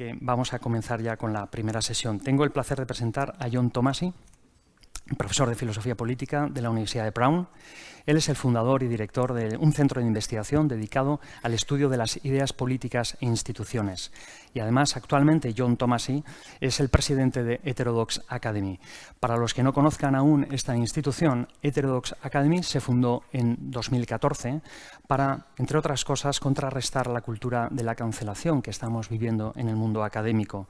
que vamos a comenzar ya con la primera sesión. Tengo el placer de presentar a John Tomasi, profesor de Filosofía Política de la Universidad de Brown. Él es el fundador y director de un centro de investigación dedicado al estudio de las ideas políticas e instituciones. Y además, actualmente, John Tomasi es el presidente de Heterodox Academy. Para los que no conozcan aún esta institución, Heterodox Academy se fundó en 2014 para, entre otras cosas, contrarrestar la cultura de la cancelación que estamos viviendo en el mundo académico.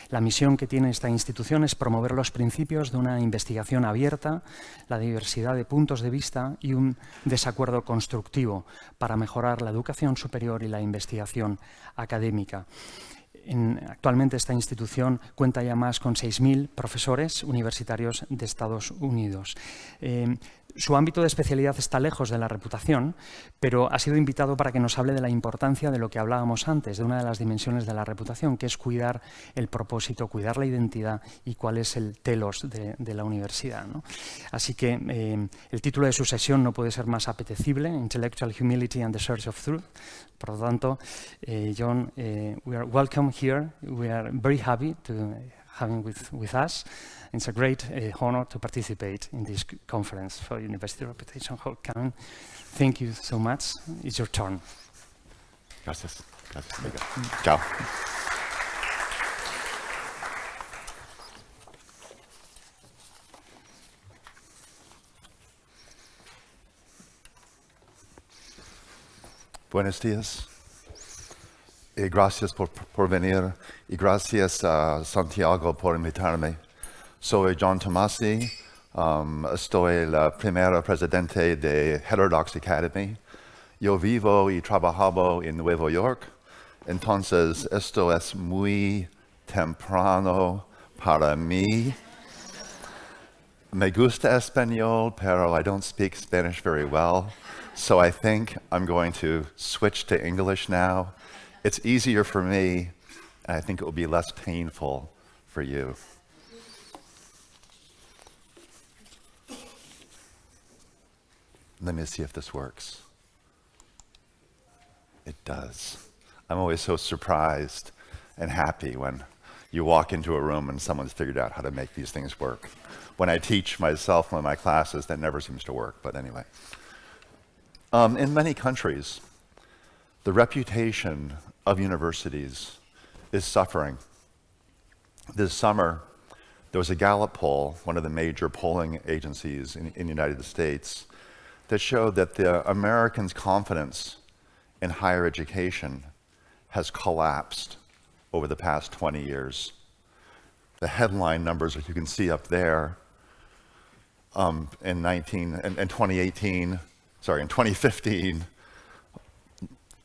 La misión que tiene esta institución es promover los principios de una investigación abierta, la diversidad de puntos de vista y un desacuerdo constructivo para mejorar la educación superior y la investigación académica. Actualmente esta institución cuenta ya más con 6.000 profesores universitarios de Estados Unidos. Su ámbito de especialidad está lejos de la reputación, pero ha sido invitado para que nos hable de la importancia de lo que hablábamos antes, de una de las dimensiones de la reputación, que es cuidar el propósito, cuidar la identidad y cuál es el telos de la universidad, ¿no? Así que el título de su sesión no puede ser más apetecible, Intellectual Humility and the Search of Truth. Por lo tanto, John, we are welcome here. We are very happy to having with us. It's a great honor to participate in this conference for University Reputation Academy. Thank you so much. It's your turn. Gracias. Gracias. Ciao. Buenos días. Y gracias por venir. Y gracias a Santiago por invitarme. Soy John Tomasi, estoy el primer presidente de Heterodox Academy. Yo vivo y trabajo en Nueva York, entonces esto es muy temprano para mí. Me gusta español, pero I don't speak Spanish very well, so I think I'm going to switch to English now. It's easier for me, and I think it will be less painful for you. Let me see if this works. It does. I'm always so surprised and happy when you walk into a room and someone's figured out how to make these things work. When I teach myself in my classes, that never seems to work, but anyway. In many countries, the reputation of universities is suffering. This summer, there was a Gallup poll, one of the major polling agencies in the United States, that showed that the Americans' confidence in higher education has collapsed over the past 20 years. The headline numbers that you can see up there in 2015,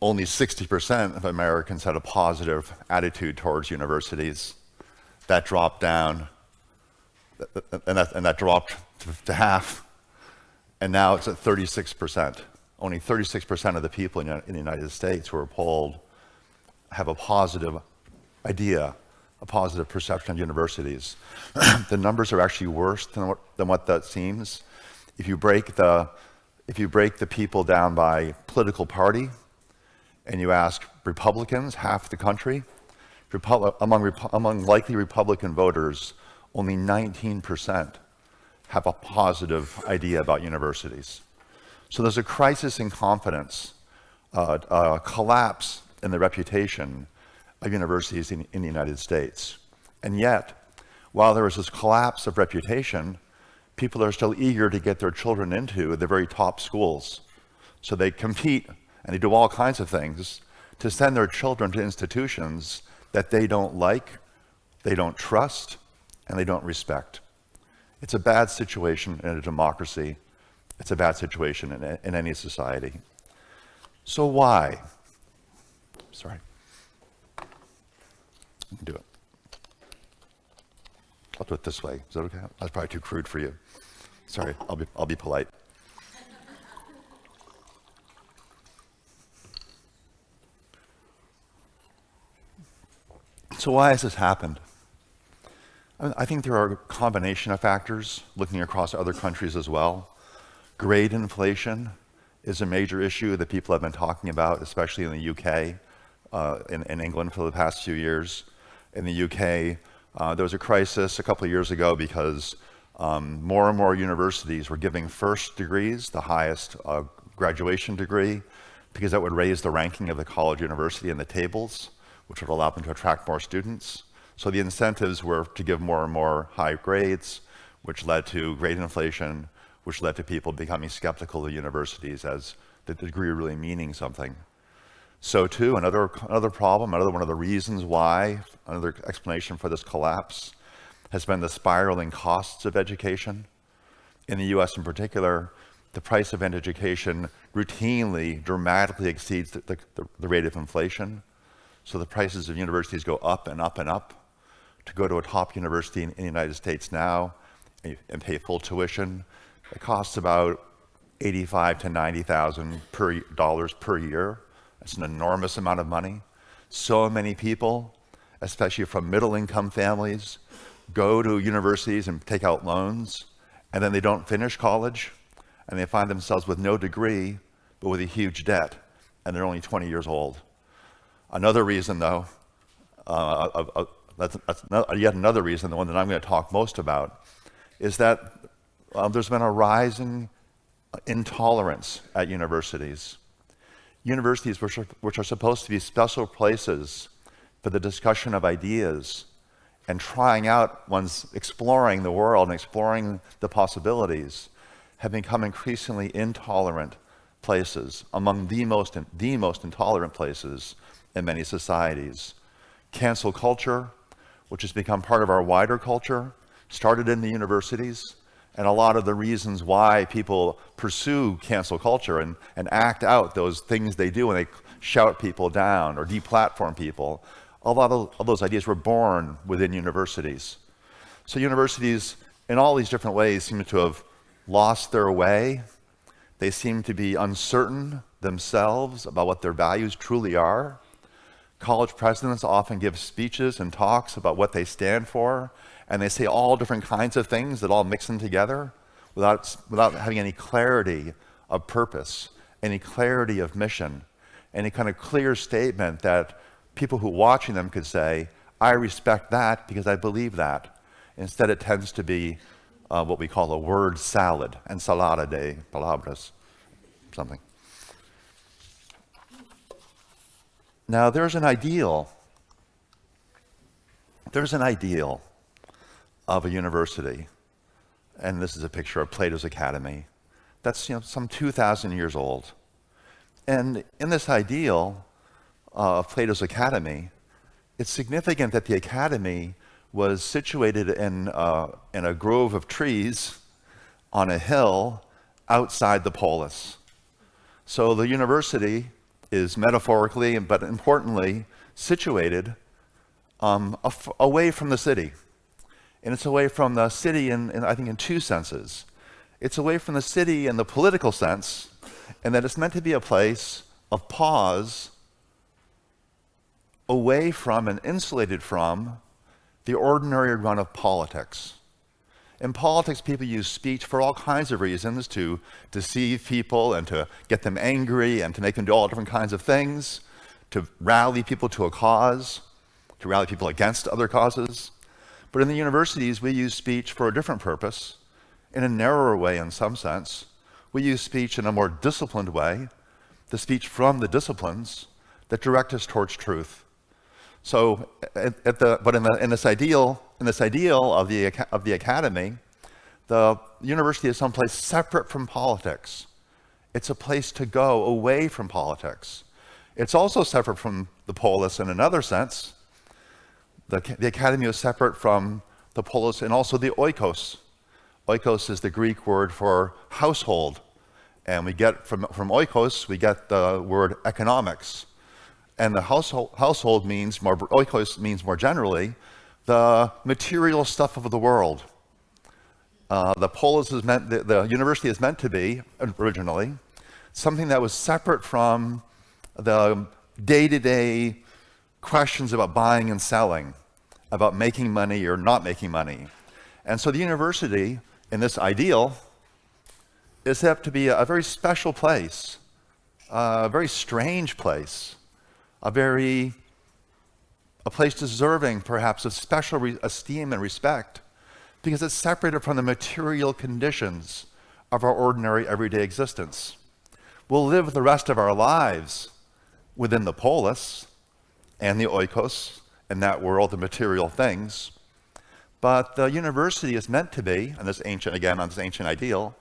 only 60% of Americans had a positive attitude towards universities. That dropped down, and that dropped to half. And now it's at 36%. Only 36% of the people in the United States who are polled have a positive idea, a positive perception of universities. The numbers are actually worse than what that seems. If you break the people down by political party, and you ask Republicans, half the country, among likely Republican voters, only 19% have a positive idea about universities. So there's a crisis in confidence, a collapse in the reputation of universities in the United States. And yet, while there is this collapse of reputation, people are still eager to get their children into the very top schools. So they compete and they do all kinds of things to send their children to institutions that they don't like, they don't trust, and they don't respect. It's a bad situation in a democracy. It's a bad situation in any society. So why? Sorry. I can do it. I'll do it this way. Is that okay? That's probably too crude for you. Sorry, I'll be polite. So why has this happened? I think there are a combination of factors looking across other countries as well. Grade inflation is a major issue that people have been talking about, especially in the UK, in England for the past few years. In the UK, there was a crisis a couple of years ago because more and more universities were giving first degrees, the highest graduation degree, because that would raise the ranking of the college university in the tables, which would allow them to attract more students. So the incentives were to give more and more high grades, which led to grade inflation, which led to people becoming skeptical of universities as the degree really meaning something. So too, another problem, another one of the reasons why, another explanation for this collapse has been the spiraling costs of education. In the US in particular, the price of education routinely, dramatically exceeds the rate of inflation. So the prices of universities go up and up and up. To go to a top university in the United States now and pay full tuition, it costs about $85,000 to $90,000 per year. That's an enormous amount of money. So many people, especially from middle-income families, go to universities and take out loans, and then they don't finish college, and they find themselves with no degree, but with a huge debt, and they're only 20 years old. Another reason, though, that's yet another reason, the one that I'm going to talk most about, is that there's been a rising intolerance at universities. Universities, which are supposed to be special places for the discussion of ideas and trying out one's exploring the world and exploring the possibilities, have become increasingly intolerant places, among the most intolerant places in many societies. Cancel culture, which has become part of our wider culture, started in the universities, and a lot of the reasons why people pursue cancel culture and act out those things they do when they shout people down or deplatform people, a lot of those ideas were born within universities. So universities, in all these different ways, seem to have lost their way. They seem to be uncertain themselves about what their values truly are. College presidents often give speeches and talks about what they stand for, and they say all different kinds of things that all mix in together without having any clarity of purpose, any clarity of mission, any kind of clear statement that people who are watching them could say, I respect that because I believe that. Instead, it tends to be what we call a word salad, ensalada de palabras, something. Now, there's an ideal of a university, and this is a picture of Plato's Academy. That's some 2,000 years old. And in this ideal of Plato's Academy, it's significant that the academy was situated in a grove of trees on a hill outside the polis. So the university is metaphorically, but importantly, situated away from the city. And it's away from the city I think in two senses. It's away from the city in the political sense, and that it's meant to be a place of pause, away from and insulated from the ordinary run of politics. In politics, people use speech for all kinds of reasons, to deceive people and to get them angry and to make them do all different kinds of things, to rally people to a cause, to rally people against other causes. But in the universities, we use speech for a different purpose, in a narrower way in some sense. We use speech in a more disciplined way, the speech from the disciplines that direct us towards truth. So, in this ideal of the academy, the university is someplace separate from politics. It's a place to go away from politics. It's also separate from the polis in another sense. The academy is separate from the polis and also the oikos. Oikos is the Greek word for household, and we get from oikos we get the word economics. And the household means more, oikos means more generally, the material stuff of the world. The polis is meant, the university is meant to be, originally, something that was separate from the day-to-day questions about buying and selling, about making money or not making money. And so the university, in this ideal, is set up to be a very special place, a very strange place, a very a place deserving perhaps of special esteem and respect because it's separated from the material conditions of our ordinary everyday existence. We'll live the rest of our lives within the polis and the oikos, in that world of material things. But the university is meant to be, on this ancient ideal,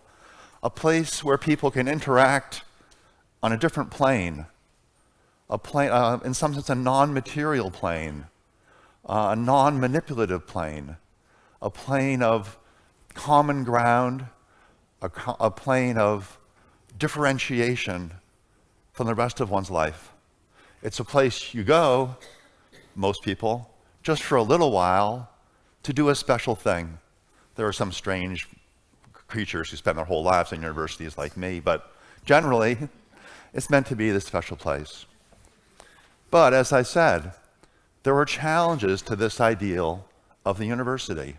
a place where people can interact on a different plane, in some sense a non-material plane, a non-manipulative plane, a plane of common ground, a plane of differentiation from the rest of one's life. It's a place you go, most people, just for a little while to do a special thing. There are some strange creatures who spend their whole lives in universities like me, but generally, it's meant to be this special place. But as I said, there are challenges to this ideal of the university.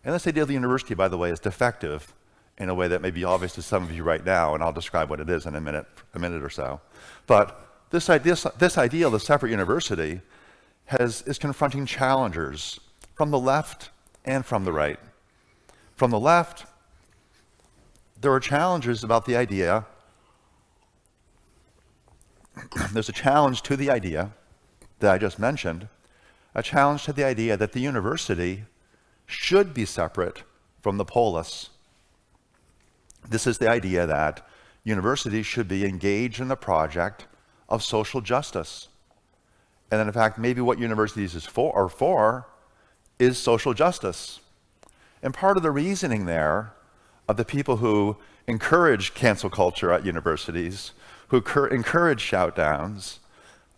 And this ideal of the university, by the way, is defective in a way that may be obvious to some of you right now, and I'll describe what it is in a minute or so. But this ideal of the separate university is confronting challengers from the left and from the right. From the left, there are challenges about the idea. There's a challenge to the idea that I just mentioned, a challenge to the idea that the university should be separate from the polis. This is the idea that universities should be engaged in the project of social justice. And then, in fact, maybe what universities are for is social justice. And part of the reasoning there of the people who encourage cancel culture at universities, who encourage shout-downs,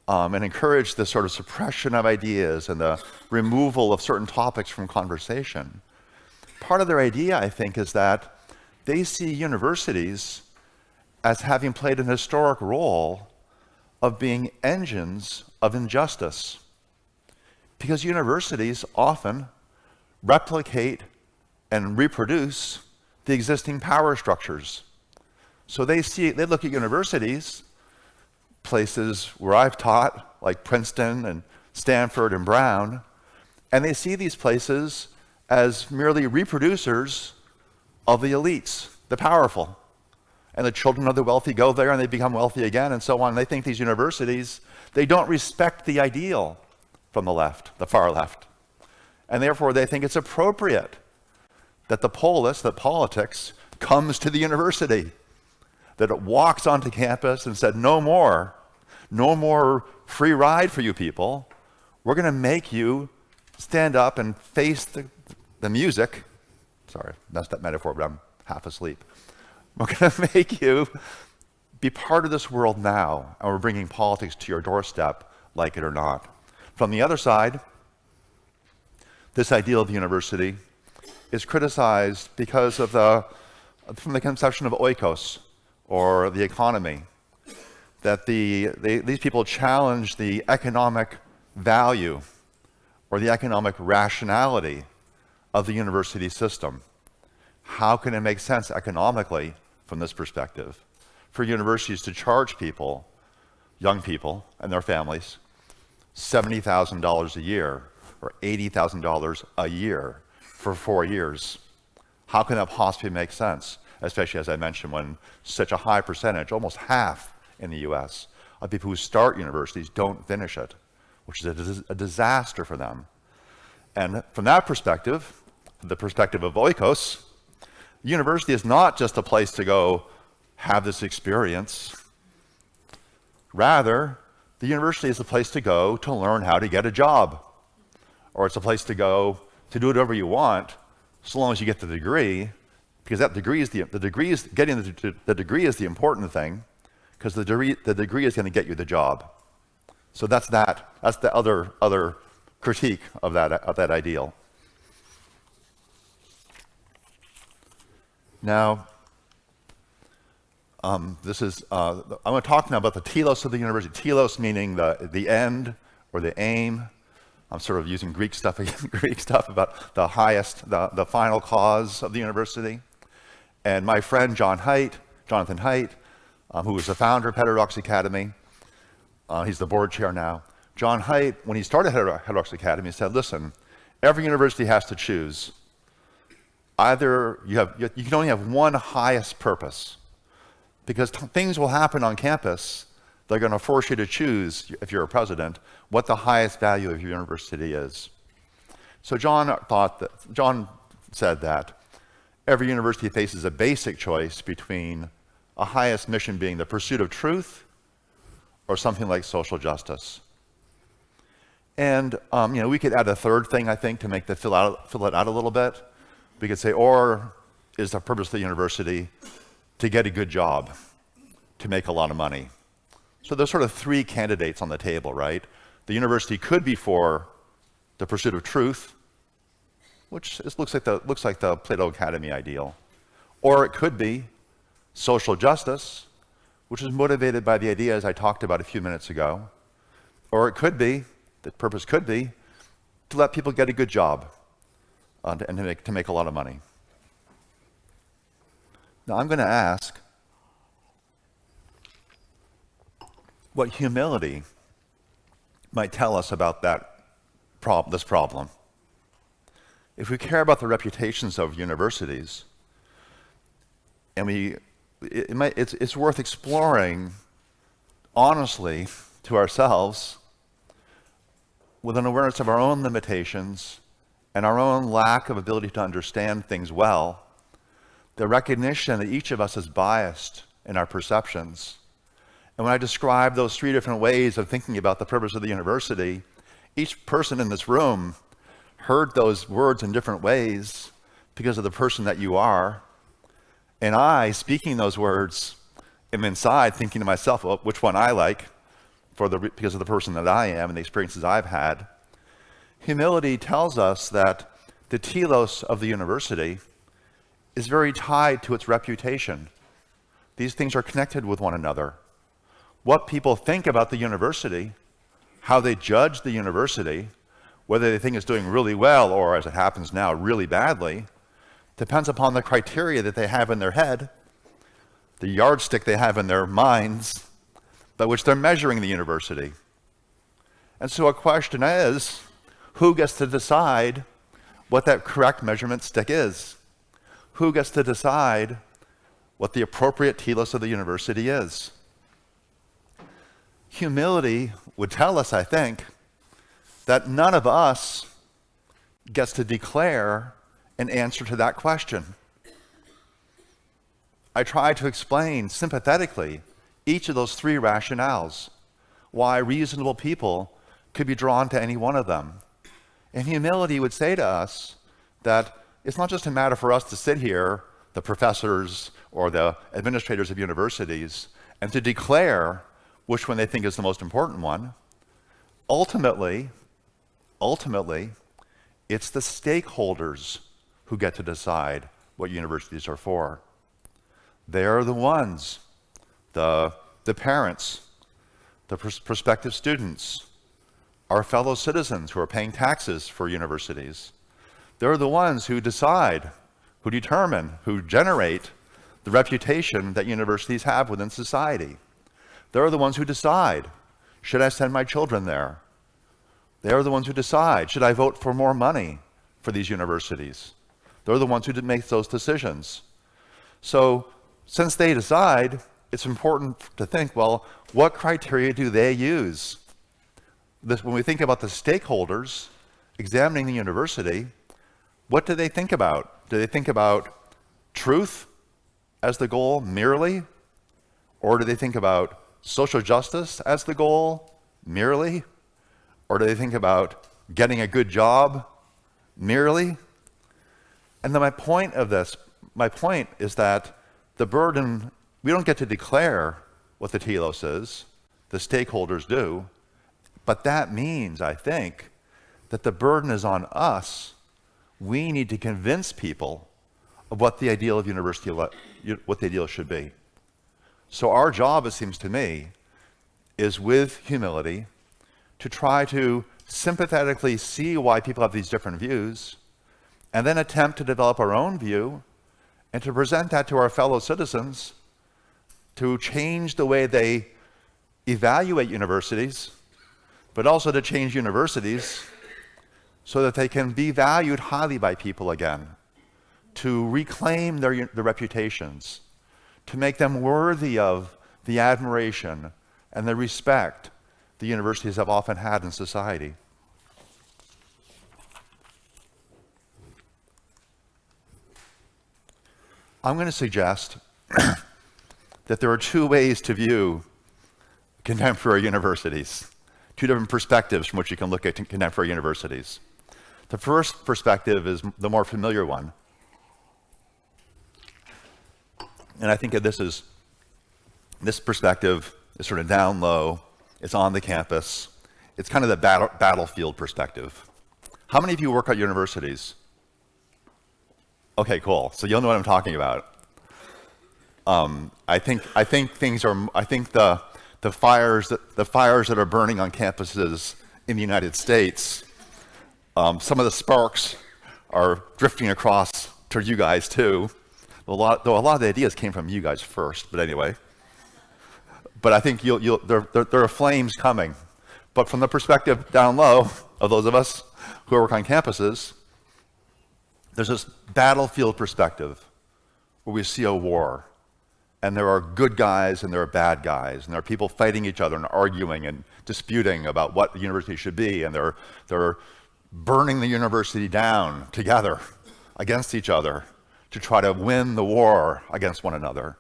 and encourage the sort of suppression of ideas and the removal of certain topics from conversation, part of their idea, I think, is that they see universities as having played an historic role of being engines of injustice. Because universities often replicate and reproduce the existing power structures. So they look at universities, places where I've taught, like Princeton and Stanford and Brown, and they see these places as merely reproducers of the elites, the powerful. And the children of the wealthy go there and they become wealthy again and so on. And they think these universities, they don't respect the ideal from the left, the far left. And therefore they think it's appropriate that the polis, that politics, comes to the university, that it walks onto campus and said, no more free ride for you people. We're going to make you stand up and face the music. Sorry, that's that metaphor, but I'm half asleep. We're going to make you be part of this world now, and we're bringing politics to your doorstep, like it or not. From the other side, this ideal of the university is criticized because of from the conception of oikos, or the economy, that these people challenge the economic value or the economic rationality of the university system. How can it make sense economically, from this perspective, for universities to charge people, young people and their families, $70,000 a year or $80,000 a year for 4 years? How can that possibly make sense? Especially, as I mentioned, when such a high percentage, almost half in the US, of people who start universities don't finish it, which is a disaster for them. And from that perspective, the perspective of oikos, the university is not just a place to go have this experience. Rather, the university is a place to go to learn how to get a job. Or it's a place to go to do whatever you want, so long as you get the degree, because that degree is getting the degree is the important thing, because the degree is going to get you the job. So that's the other critique of that ideal. Now, I'm going to talk now about the telos of the university. Telos meaning the end or the aim. I'm sort of using Greek stuff about the highest, the final cause of the university. And my friend Jonathan Haidt, who was the founder of Heterodox Academy, he's the board chair now, John Haidt, when he started Heterodox Academy, said, listen, every university has to choose. Either you can only have one highest purpose, because things will happen on campus. They're going to force you to choose, if you're a president, what the highest value of your university is. So John said that every university faces a basic choice between a highest mission being the pursuit of truth or something like social justice. And we could add a third thing, I think, to make the fill it out a little bit. We could say, or is the purpose of the university to get a good job, to make a lot of money? So there's sort of three candidates on the table, right? The university could be for the pursuit of truth, which looks like the Plato Academy ideal. Or it could be social justice, which is motivated by the ideas I talked about a few minutes ago. Or it could be, the purpose could be, to let people get a good job and to make a lot of money. Now I'm going to ask what humility might tell us about this problem. If we care about the reputations of universities, and it's worth exploring honestly to ourselves with an awareness of our own limitations and our own lack of ability to understand things well, the recognition that each of us is biased in our perceptions. And when I describe those three different ways of thinking about the purpose of the university, each person in this room heard those words in different ways because of the person that you are. And I, speaking those words, am inside thinking to myself, well, which one I like because of the person that I am and the experiences I've had. Humility tells us that the telos of the university is very tied to its reputation. These things are connected with one another. What people think about the university, how they judge the university, whether they think it's doing really well or, as it happens now, really badly, depends upon the criteria that they have in their head, the yardstick they have in their minds, by which they're measuring the university. And so a question is, who gets to decide what that correct measurement stick is? Who gets to decide what the appropriate telos of the university is? Humility would tell us, I think, that none of us gets to declare an answer to that question. I try to explain sympathetically each of those three rationales, why reasonable people could be drawn to any one of them. And humility would say to us that it's not just a matter for us to sit here, the professors or the administrators of universities, and to declare which one they think is the most important one. Ultimately, it's the stakeholders who get to decide what universities are for. They're the ones, the parents, the prospective students, our fellow citizens who are paying taxes for universities. They're the ones who decide, who determine, who generate the reputation that universities have within society. They're the ones who decide, should I send my children there? They're the ones who decide, should I vote for more money for these universities? They're the ones who make those decisions. So since they decide, it's important to think, well, what criteria do they use? When we think about the stakeholders examining the university, what do they think about? Do they think about truth as the goal merely? Or do they think about social justice as the goal merely? Or do they think about getting a good job merely? And then my point is that the burden, we don't get to declare what the telos is, the stakeholders do, but that means, I think, that the burden is on us. We need to convince people of what the ideal of university, what the ideal should be. So our job, it seems to me, is with humility to try to sympathetically see why people have these different views, and then attempt to develop our own view and to present that to our fellow citizens to change the way they evaluate universities, but also to change universities so that they can be valued highly by people again, to reclaim their reputations, to make them worthy of the admiration and the respect the universities have often had in society. I'm going to suggest that there are two ways to view contemporary universities, two different perspectives from which you can look at contemporary universities. The first perspective is the more familiar one. And I think that this perspective is sort of down low, it's on the campus, it's kind of the battlefield perspective. How many of you work at universities? Okay, cool. So you'll know what I'm talking about. I think the fires that are burning on campuses in the United States, some of the sparks are drifting across to you guys too. Though a lot of the ideas came from you guys first, but anyway. But I think there are flames coming. But from the perspective down low of those of us who work on campuses, there's this battlefield perspective where we see a war, and there are good guys and there are bad guys, and there are people fighting each other and arguing and disputing about what the university should be, and they're burning the university down together against each other to try to win the war against one another.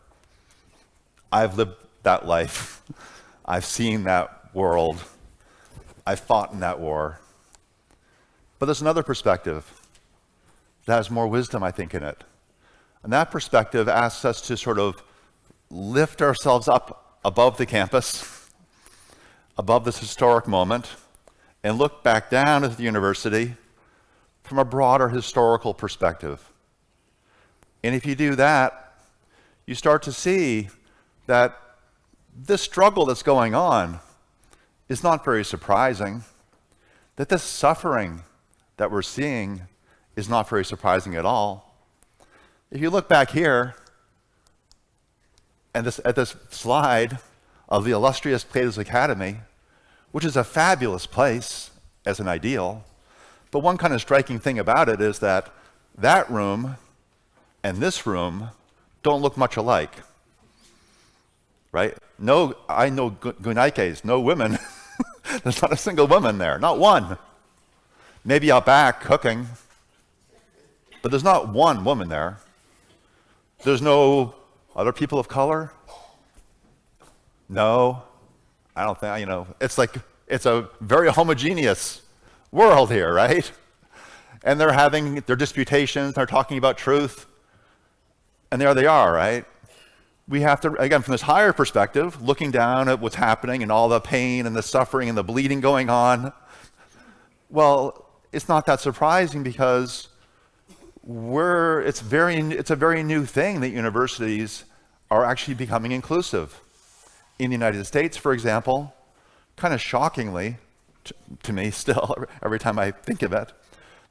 I've lived that life. I've seen that world. I've fought in that war. But there's another perspective that has more wisdom, I think, in it. And that perspective asks us to sort of lift ourselves up above the campus, above this historic moment, and look back down at the university from a broader historical perspective. And if you do that, you start to see that this struggle that's going on is not very surprising, that this suffering that we're seeing is not very surprising at all. If you look back here and at this slide of the illustrious Heterodox Academy, which is a fabulous place as an ideal, but one kind of striking thing about it is that that room and this room don't look much alike, right? No, I know Gunaikes, no women. There's not a single woman there, not one. Maybe out back cooking, but there's not one woman there. There's no other people of color. No, I don't think, it's a very homogeneous world here, right? And they're having their disputations, they're talking about truth, and there they are, right? We have to, again, from this higher perspective, looking down at what's happening and all the pain and the suffering and the bleeding going on, well, it's not that surprising because it's a very new thing that universities are actually becoming inclusive. In the United States, for example, kind of shockingly, to me still, every time I think of it,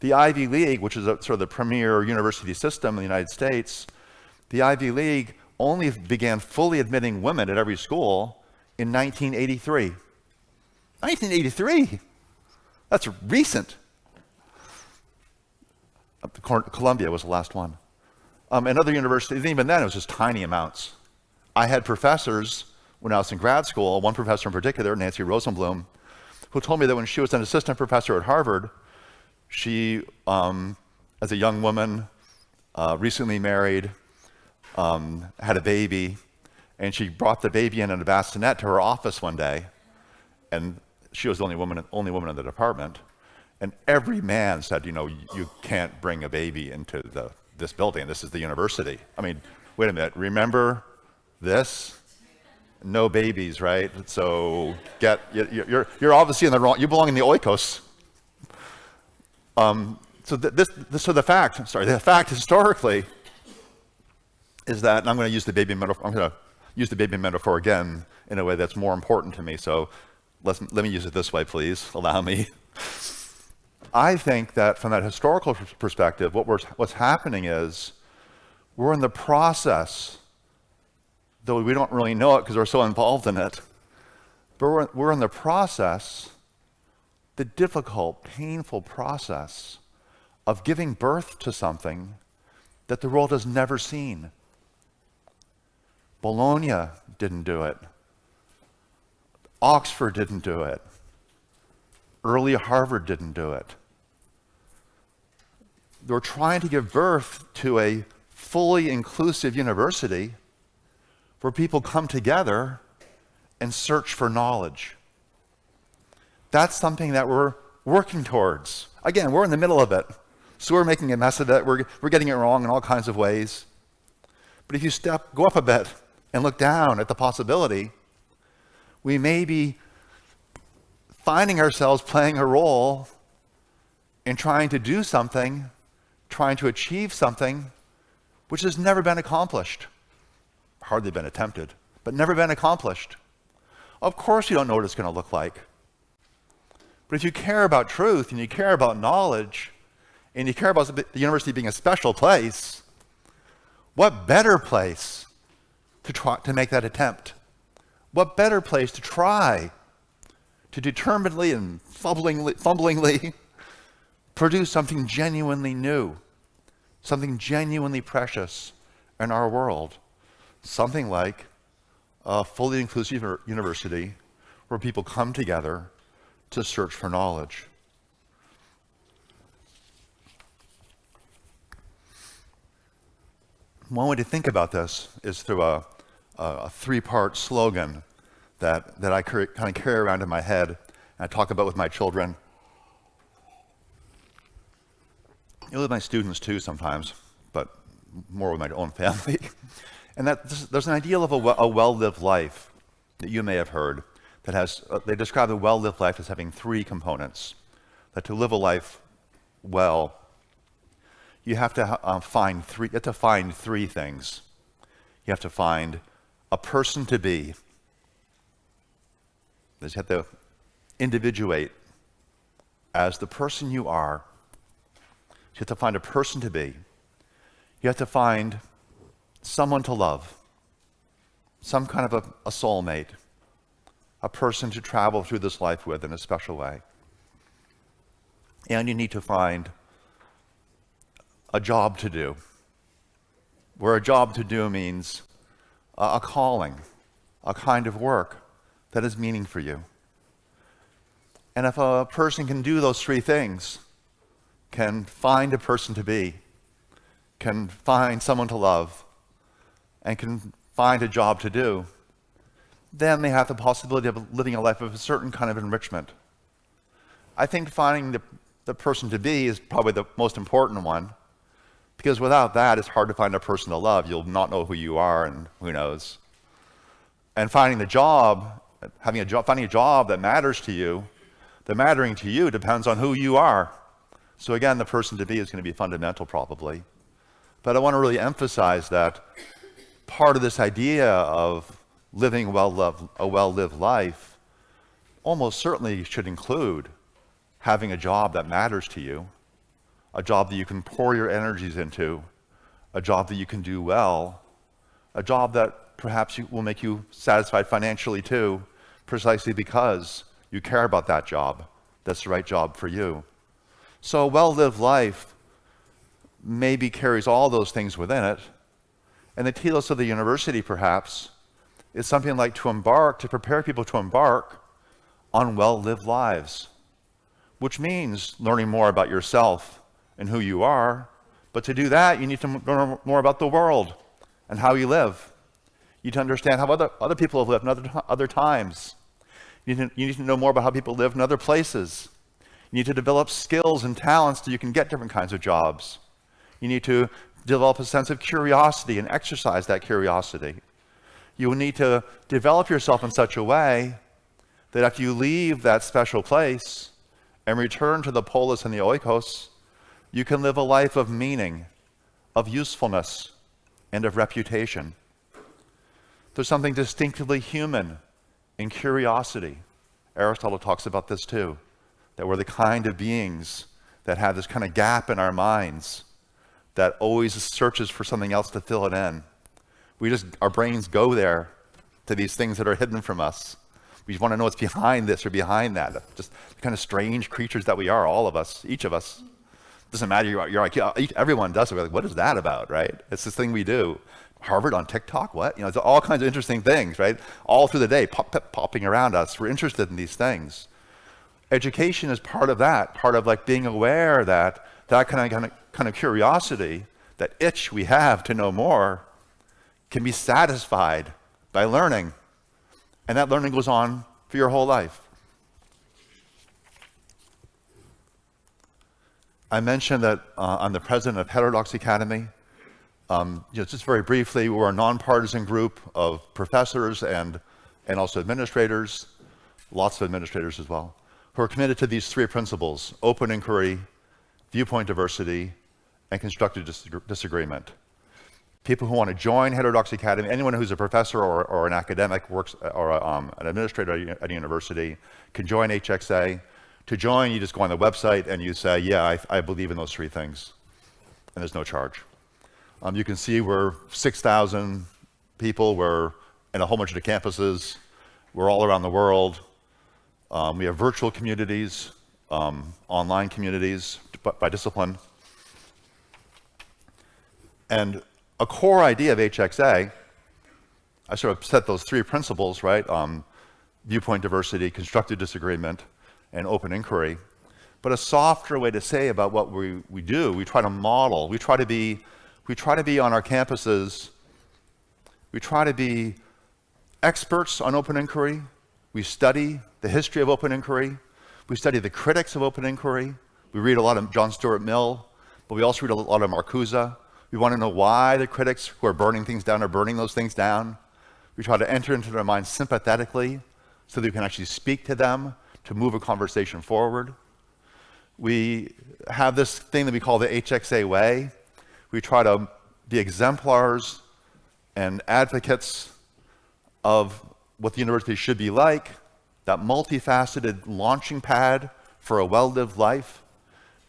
the Ivy League, which is sort of the premier university system in the United States, the Ivy League only began fully admitting women at every school in 1983. 1983? That's recent. Columbia was the last one. And other universities, even then, it was just tiny amounts. I had professors when I was in grad school, one professor in particular, Nancy Rosenblum, who told me that when she was an assistant professor at Harvard, she, as a young woman, recently married, had a baby, and she brought the baby in a bassinet to her office one day, and she was the only woman in the department. And every man said, you can't bring a baby into this building. This is the university. I mean, wait a minute. Remember this? No babies, right? So you're obviously in the wrong. You belong in the oikos. The fact historically is that, and I'm going to use the baby metaphor. I'm going to use the baby metaphor again in a way that's more important to me. So let me use it this way, please. Allow me. I think that from that historical perspective, what's happening is we're in the process, though we don't really know it because we're so involved in it, but we're in the process the difficult, painful process of giving birth to something that the world has never seen. Bologna didn't do it. Oxford didn't do it. Early Harvard didn't do it. They're trying to give birth to a fully inclusive university where people come together and search for knowledge. That's something that we're working towards. Again, we're in the middle of it, so we're making a mess of it. We're getting it wrong in all kinds of ways. But if you go up a bit and look down at the possibility, we may be finding ourselves playing a role in trying to do something, trying to achieve something which has never been accomplished. Hardly been attempted, but never been accomplished. Of course you don't know what it's going to look like. But if you care about truth and you care about knowledge and you care about the university being a special place, what better place to make that attempt? What better place to try to determinedly and fumblingly produce something genuinely new, something genuinely precious in our world, something like a fully inclusive university where people come together to search for knowledge. One way to think about this is through a three-part slogan that I kind of carry around in my head and I talk about with my children. With my students too sometimes, but more with my own family. And there's an ideal of a well-lived life that you may have heard that has, they describe the well-lived life as having three components. That to live a life well, you have to find three things. You have to find a person to be. You have to individuate as the person you are. You have to find a person to be. You have to find someone to love, some kind of a soulmate, a person to travel through this life with in a special way. And you need to find a job to do, where a job to do means a calling, a kind of work that is meaning for you. And if a person can do those three things, can find a person to be, can find someone to love, and can find a job to do, then they have the possibility of living a life of a certain kind of enrichment. I think finding the person to be is probably the most important one, because without that, it's hard to find a person to love. You'll not know who you are, and who knows. And finding a job that matters to you, the mattering to you depends on who you are. So again, the person to be is going to be fundamental probably. But I want to really emphasize that part of this idea of living a well-lived life almost certainly should include having a job that matters to you, a job that you can pour your energies into, a job that you can do well, a job that perhaps will make you satisfied financially too, precisely because you care about that job. That's the right job for you. So a well-lived life maybe carries all those things within it. And the telos of the university, perhaps, is something like to prepare people to embark on well-lived lives, which means learning more about yourself and who you are. But to do that, you need to learn more about the world and how you live. You need to understand how other people have lived in other times. You need to know more about how people live in other places. You need to develop skills and talents so you can get different kinds of jobs. You need to develop a sense of curiosity and exercise that curiosity. You will need to develop yourself in such a way that after you leave that special place and return to the polis and the oikos, you can live a life of meaning, of usefulness, and of reputation. There's something distinctively human in curiosity. Aristotle talks about this too, that we're the kind of beings that have this kind of gap in our minds that always searches for something else to fill it in. Our brains go there to these things that are hidden from us. We want to know what's behind this or behind that. Just the kind of strange creatures that we are, all of us, each of us. Doesn't matter, you're like, yeah, everyone does it. We're like, what is that about, right? It's this thing we do. Harvard on TikTok, what? It's all kinds of interesting things, right? All through the day, popping around us. We're interested in these things. Education is part of that, part of like being aware that that kind of curiosity, that itch we have to know more, can be satisfied by learning. And that learning goes on for your whole life. I mentioned that I'm the president of Heterodox Academy. Just very briefly, we're a nonpartisan group of professors and also administrators, lots of administrators as well, who are committed to these three principles: open inquiry, viewpoint diversity, and constructive disagreement. People who want to join Heterodox Academy, anyone who's a professor or an academic works or an administrator at a university can join HXA. To join, you just go on the website and you say, yeah, I believe in those three things, and there's no charge. You can see we're 6,000 people. We're in a whole bunch of campuses. We're all around the world. We have virtual communities, online communities by discipline. And a core idea of HXA, I sort of set those three principles, right? Viewpoint diversity, constructive disagreement, and open inquiry. But a softer way to say about what we do, we try to model, we try to be on our campuses, we try to be experts on open inquiry. We study the history of open inquiry. We study the critics of open inquiry. We read a lot of John Stuart Mill, but we also read a lot of Marcuse. We want to know why the critics who are burning things down are burning those things down. We try to enter into their minds sympathetically so that we can actually speak to them to move a conversation forward. We have this thing that we call the HXA way. We try to be exemplars and advocates of what the university should be like, that multifaceted launching pad for a well-lived life,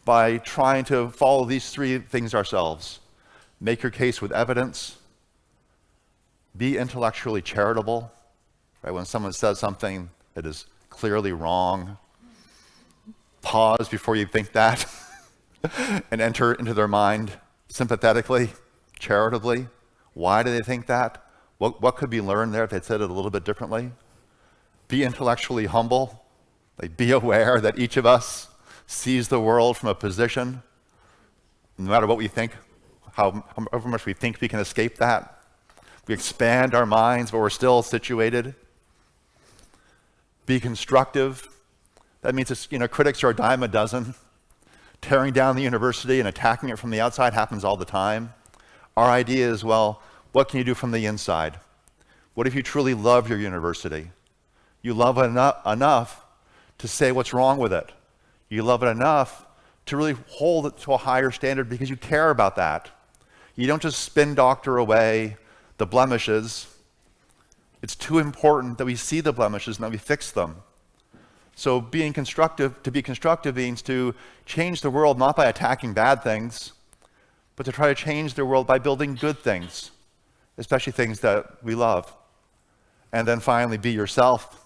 by trying to follow these three things ourselves. Make your case with evidence, be intellectually charitable, right? When someone says something that is clearly wrong, pause before you think that and enter into their mind sympathetically, charitably. Why do they think that? What could be learned there if they said it a little bit differently? Be intellectually humble. Like, be aware that each of us sees the world from a position, no matter what we think, however much we think we can escape that. We expand our minds, but we're still situated. Be constructive. That means critics are a dime a dozen. Tearing down the university and attacking it from the outside happens all the time. Our idea is, well, what can you do from the inside? What if you truly love your university? You love it enough to say what's wrong with it. You love it enough to really hold it to a higher standard because you care about that. You don't just spin doctor away the blemishes. It's too important that we see the blemishes and that we fix them. So to be constructive means to change the world not by attacking bad things, but to try to change the world by building good things, especially things that we love. And then finally, be yourself,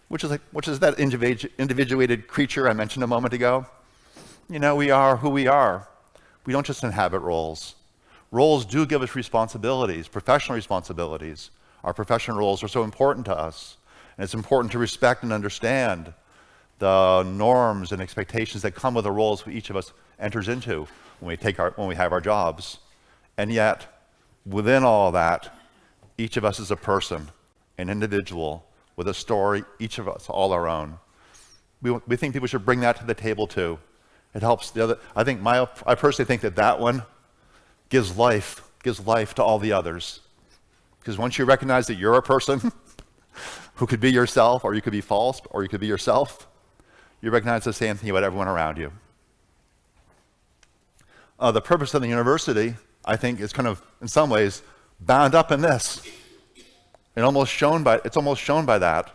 which is that individuated creature I mentioned a moment ago. We are who we are. We don't just inhabit roles. Roles do give us responsibilities, professional responsibilities. Our professional roles are so important to us. And it's important to respect and understand the norms and expectations that come with the roles each of us enters into when we have our jobs. And yet, within all that, each of us is a person, an individual with a story, each of us all our own. We think people should bring that to the table too. It helps the other. I personally think that one gives life to all the others. Because once you recognize that you're a person who could be yourself, or you could be false, or you could be yourself, you recognize the same thing about everyone around you. The purpose of the university, I think, is kind of, in some ways, bound up in this. It's almost shown by that.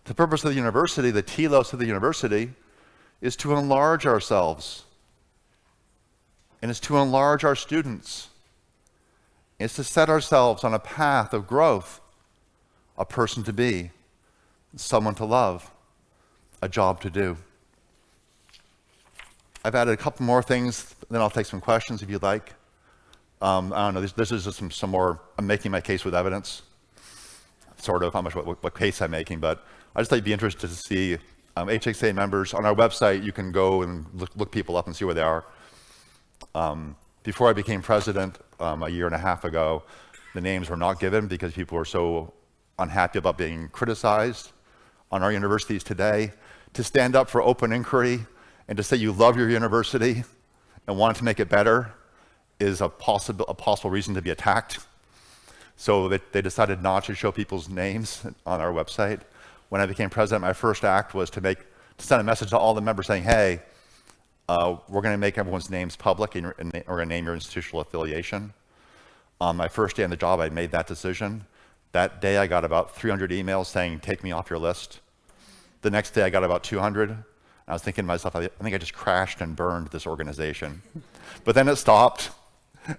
The purpose of the university, the telos of the university, is to enlarge ourselves. And it's to enlarge our students. It's to set ourselves on a path of growth, a person to be. someone to love, a job to do. I've added a couple more things, then I'll take some questions if you'd like. I don't know, this is just some more, I'm making my case with evidence, sort of, how much, what case I'm making, but I'd just like to be interested to see HXA members. On our website, you can go and look people up and see where they are. Before I became president a year and a half ago, the names were not given because people were so unhappy about being criticized on our universities today. To stand up for open inquiry and to say you love your university and want to make it better is a possible reason to be attacked. So they decided not to show people's names on our website. When I became president, my first act was to send a message to all the members saying, hey, we're going to make everyone's names public and we're going to name your institutional affiliation. On my first day on the job, I made that decision. That day, I got about 300 emails saying, take me off your list. The next day, I got about 200. I was thinking to myself, I think I just crashed and burned this organization. But then it stopped.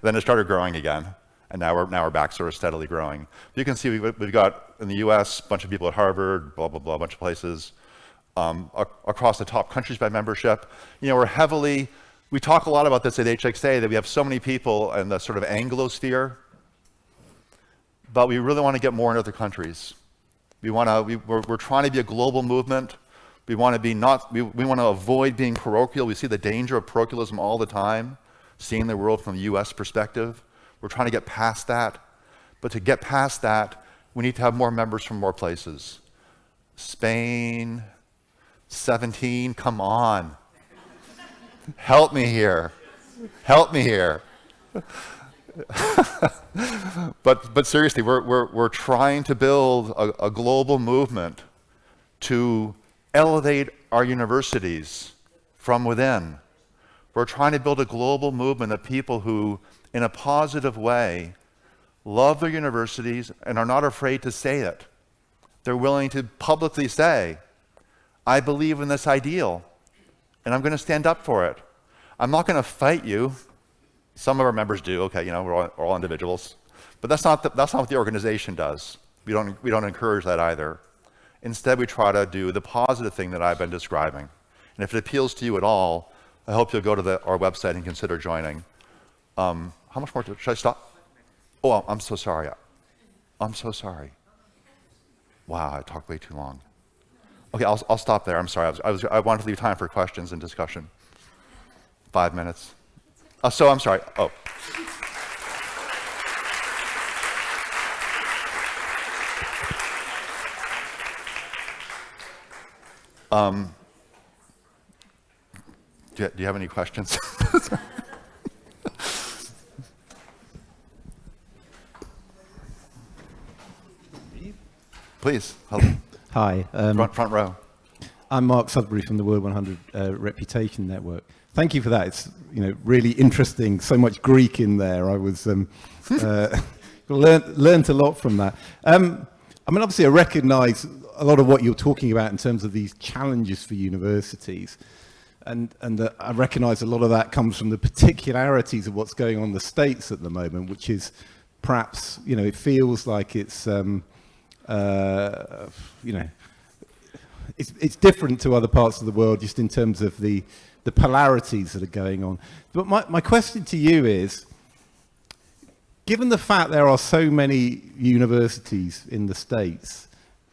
Then it started growing again. And now we're back sort of steadily growing. You can see we've got, in the US, a bunch of people at Harvard, blah, blah, blah, a bunch of places. Across the top countries by membership. You know, we talk a lot about this at HXA, that we have so many people in the sort of Anglosphere, but we really want to get more in other countries. We're trying to be a global movement. We want to avoid being parochial. We see the danger of parochialism all the time, seeing the world from the US perspective. We're trying to get past that. But to get past that, we need to have more members from more places. Spain, 17, come on. Help me here. Help me here. But seriously, we're trying to build a global movement to elevate our universities from within. We're trying to build a global movement of people who, in a positive way, love their universities and are not afraid to say it. They're willing to publicly say, I believe in this ideal, and I'm going to stand up for it. I'm not going to fight you. Some of our members do. Okay, you know, we're all individuals, but that's not what the organization does. We don't encourage that either. Instead, we try to do the positive thing that I've been describing. And if it appeals to you at all, I hope you'll go to our website and consider joining. How much more? Should I stop? Oh, I'm so sorry. I'm so sorry. Wow, I talked way too long. Okay, I'll stop there. I'm sorry. I wanted to leave time for questions and discussion. 5 minutes. So I'm sorry. Oh. Do you have any questions? Please. Hello. Hi. Front row. I'm Mark Sudbury from the World 100 Reputation Network. Thank you for that. It's really interesting. So much Greek in there. I was learned a lot from that. I mean, obviously, I recognise a lot of what you're talking about in terms of these challenges for universities, and I recognise a lot of that comes from the particularities of what's going on in the States at the moment, which is perhaps it feels like it's it's different to other parts of the world, just in terms of the polarities that are going on. But my question to you is, given the fact there are so many universities in the States,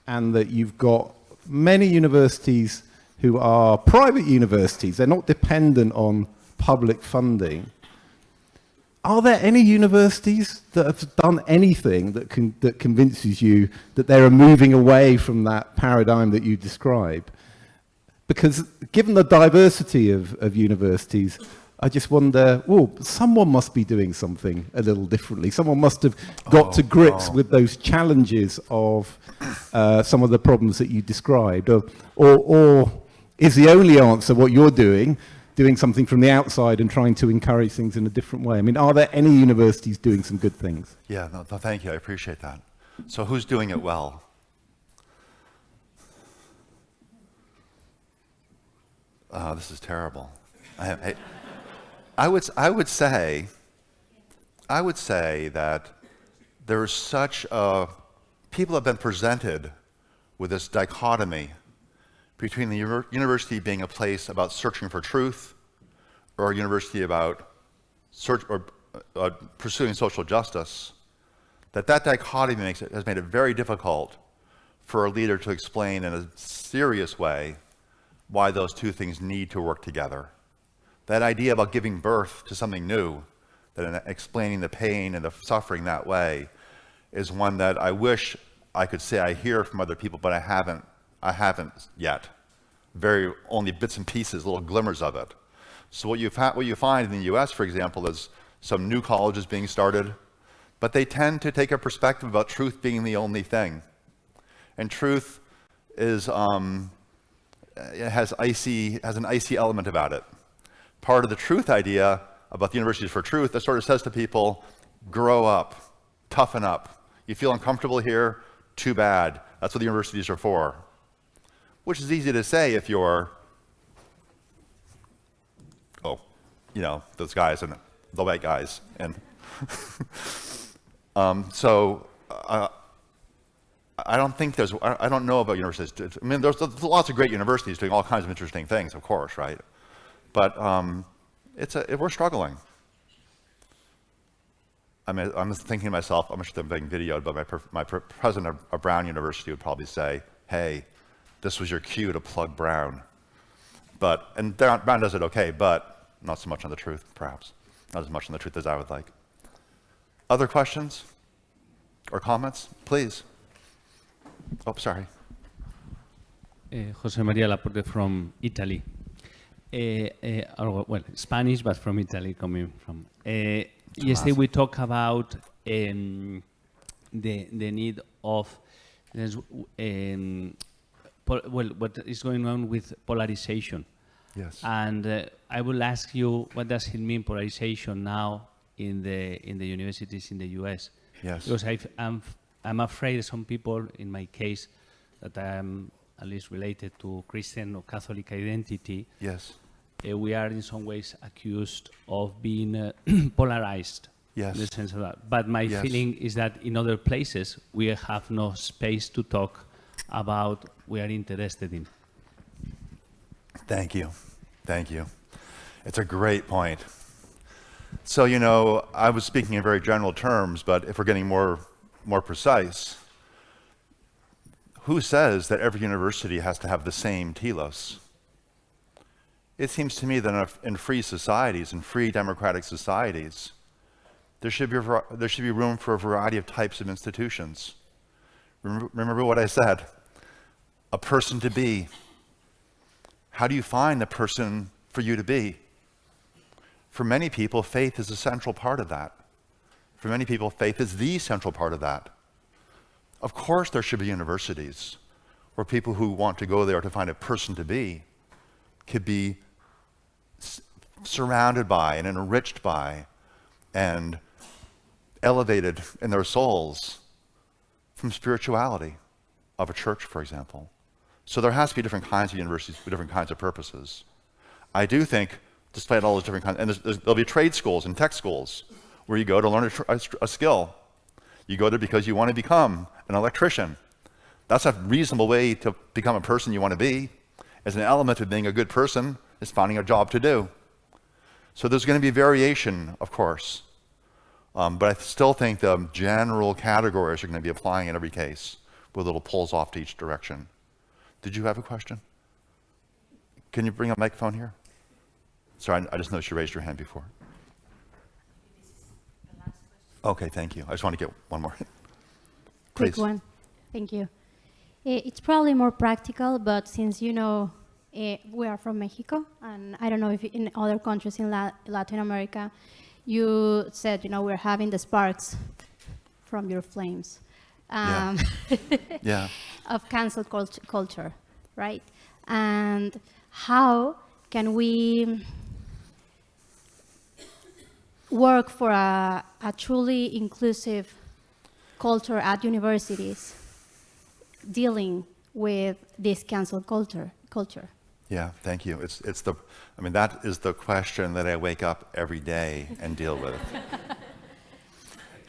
and that you've got many universities who are private universities, they're not dependent on public funding, are there any universities that have done anything that convinces you that they're moving away from that paradigm that you describe? Because given the diversity of universities, I just wonder, someone must be doing something a little differently. Someone must have got to grips with those challenges of some of the problems that you described. Or is the only answer what you're doing something from the outside and trying to encourage things in a different way? I mean, are there any universities doing some good things? Yeah, no, thank you. I appreciate that. So who's doing it well? This is terrible. I would say that there's people have been presented with this dichotomy between the university being a place about searching for truth or a university about pursuing social justice, that dichotomy has made it very difficult for a leader to explain in a serious way why those two things need to work together. That idea about giving birth to something new, that explaining the pain and the suffering that way, is one that I wish I could say I hear from other people, but I haven't yet. Only bits and pieces, little glimmers of it. So what you find in the US, for example, is some new colleges being started, but they tend to take a perspective about truth being the only thing. And truth is, it has an icy element about it. Part of the truth idea about the universities for truth, that sort of says to people, grow up, toughen up. You feel uncomfortable here? Too bad. That's what the universities are for. Which is easy to say if you're, those guys and the white guys. And I don't think I don't know about universities. I mean, there's lots of great universities doing all kinds of interesting things, of course, right? But we're struggling. I mean, I'm thinking to myself, I'm sure I'm being videoed, but my president of Brown University would probably say, hey, this was your cue to plug Brown. And Brown does it okay, but not so much on the truth, perhaps. Not as much on the truth as I would like. Other questions or comments, please? Oh, sorry. Jose Maria Laporte from Italy. Well, Spanish, but from Italy, coming from. Yesterday we talked about the need of what is going on with polarization. Yes. And I will ask you, what does it mean, polarization, now in the universities in the US? Yes. Because I'm afraid some people, in my case, that I am at least related to Christian or Catholic identity. Yes. We are in some ways accused of being polarized. Yes. In the sense of that. But my Yes. feeling is that in other places we have no space to talk about we are interested in. Thank you. Thank you. It's a great point. So, I was speaking in very general terms, but if we're getting more precise, who says that every university has to have the same telos? It seems to me that in free societies, in free democratic societies, there should be room for a variety of types of institutions. Remember what I said, a person to be. How do you find the person for you to be? For many people, faith is a central part of that. For many people, faith is the central part of that. Of course, there should be universities where people who want to go there to find a person to be could be surrounded by and enriched by and elevated in their souls from spirituality of a church, for example. So there has to be different kinds of universities with different kinds of purposes. I do think, despite all those different kinds, and there'll be trade schools and tech schools where you go to learn a skill. You go there because you want to become an electrician. That's a reasonable way to become a person you want to be. As an element of being a good person is finding a job to do. So there's going to be variation, of course. But I still think the general categories are going to be applying in every case with little pulls off to each direction. Did you have a question? Can you bring a microphone here? Sorry, I just noticed you raised your hand before. Okay, thank you. I just want to get one more. Quick one. Thank you. It's probably more practical, but since we are from Mexico, and I don't know if in other countries in Latin America, you said, we're having the sparks from your flames Yeah. of cancel culture, right? And how can we work for a truly inclusive culture at universities dealing with this cancel culture? Yeah, thank you. That is the question that I wake up every day and deal with.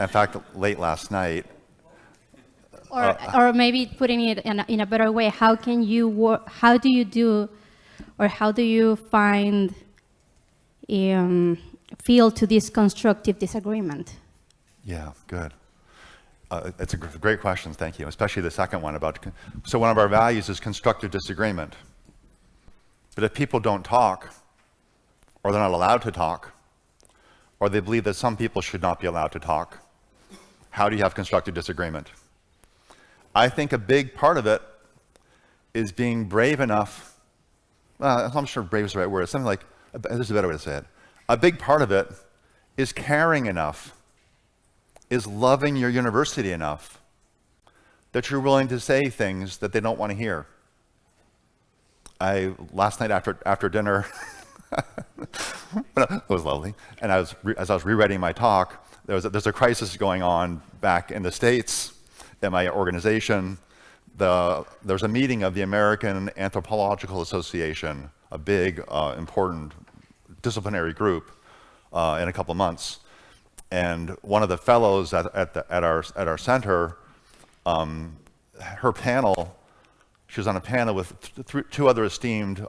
In fact, late last night, Or maybe putting it in a better way, how can you work, how do you do, or how do you find, feel to this constructive disagreement? Yeah, good. It's a great question, thank you, especially the second one about, so one of our values is constructive disagreement. But if people don't talk, or they're not allowed to talk, or they believe that some people should not be allowed to talk, how do you have constructive disagreement? I think a big part of it is being brave enough, I'm not sure brave is the right word, it's something like, this is a better way to say it. A big part of it is caring enough, is loving your university enough that you're willing to say things that they don't want to hear. Last night after dinner, it was lovely, and as I was rewriting my talk, there's a crisis going on back in the States in my organization. There's a meeting of the American Anthropological Association, a big, important disciplinary group in a couple of months. And one of the fellows at our center, her panel, she was on a panel with two other esteemed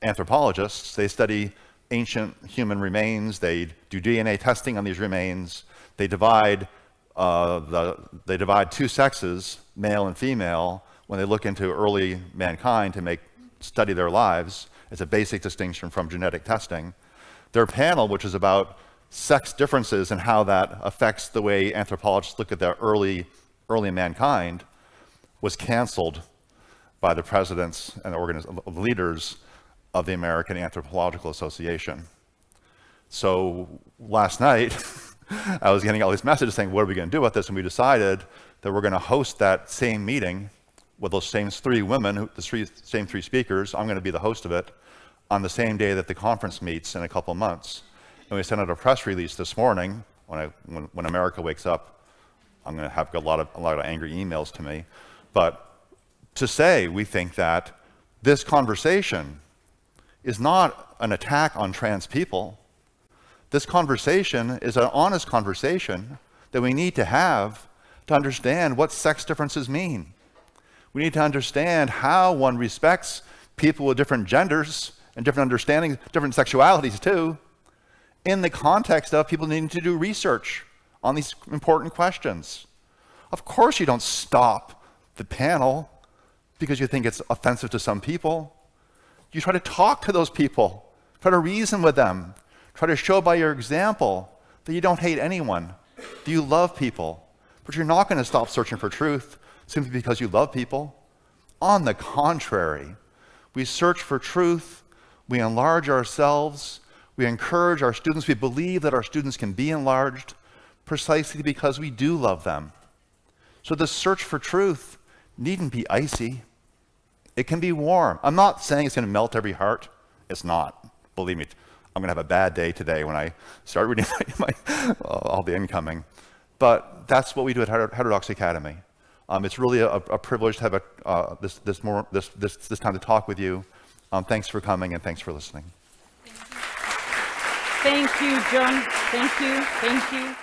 anthropologists. They study ancient human remains. They do DNA testing on these remains. They divide two sexes, male and female, when they look into early mankind to study their lives. It's a basic distinction from genetic testing. Their panel, which is about sex differences and how that affects the way anthropologists look at the early mankind, was canceled by the presidents and the leaders of the American Anthropological Association. So last night, I was getting all these messages saying, what are we going to do about this? And we decided that we're going to host that same meeting with those same three women, same three speakers. I'm going to be the host of it on the same day that the conference meets in a couple months. And we sent out a press release this morning. When America wakes up, I'm going to have a lot of angry emails to me. But to say we think that this conversation is not an attack on trans people. This conversation is an honest conversation that we need to have to understand what sex differences mean. We need to understand how one respects people with different genders and different understandings, different sexualities too, in the context of people needing to do research on these important questions. Of course you don't stop the panel because you think it's offensive to some people. You try to talk to those people, try to reason with them, try to show by your example that you don't hate anyone, that you love people, but you're not going to stop searching for truth simply because you love people. On the contrary, we search for truth, we enlarge ourselves, we encourage our students, we believe that our students can be enlarged precisely because we do love them. So the search for truth needn't be icy. It can be warm. I'm not saying it's going to melt every heart. It's not. Believe me, I'm going to have a bad day today when I start reading all the incoming. But that's what we do at Heterodox Academy. It's really a privilege to have this time to talk with you. Thanks for coming and thanks for listening. Thank you, John. Thank you. Thank you.